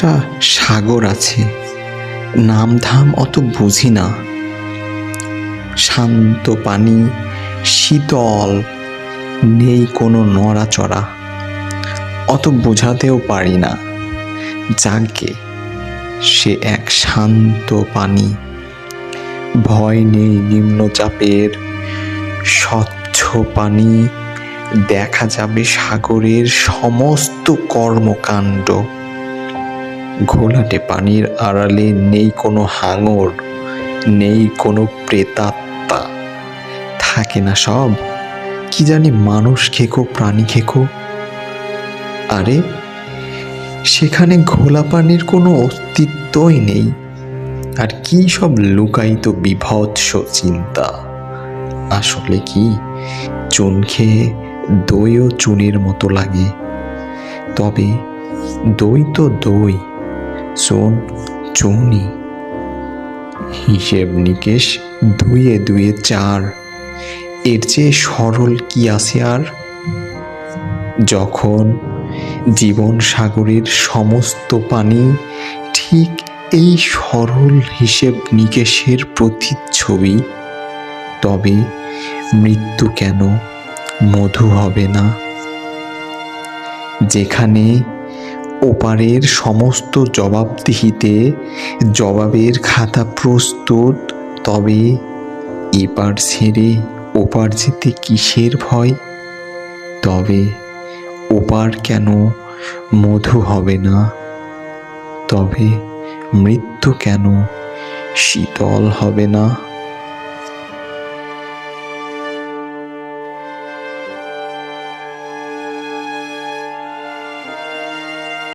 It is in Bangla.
একটা সাগর আছে, নাম ধাম অত বুঝি না। শান্ত পানি, শীতল, নেই কোনো নড়াচড়া, অত বোঝাতেও পারি না। যাকে সে এক শান্ত পানি, ভয় নেই নিম্নচাপের, স্বচ্ছ পানি, দেখা যাবে সাগরের সমস্ত কর্মকাণ্ড। ঘোলাটে পানির আড়ালে নেই কোনো হাঙর, নেই কোনো প্রেতাত্মা। থাকে না সব কি জানি মানুষ খেকো প্রাণী খেকো। আরে সেখানে ঘোলা পানির কোনো অস্তিত্বই নেই। আর কি সব লুকায়িত বিভৎস চিন্তা। আসলে কি চুন খেয়ে দইও চুনের মতো লাগে, তবে দই তো দই, চুন চুনই। হিসেব নিকেশ দুয়ে দুয়ে চার, এর চেয়ে সরল কি আছে আর? যখন জীবন সাগরের সমস্ত পানি ঠিক এই সরল হিসেব নিকেশের প্রতিচ্ছবি, তবে মৃত্যু কেন মধু হবে না? যেখানে ওপারের সমস্ত জবাবদিহিতে জবাবের খাতা প্রস্তুত, তবে এপার ছেড়ে ওপার যেতে কিসের ভয়? তবে ওপার কেন মধু হবে না? তবে মৃত্যু কেন শীতল হবে না?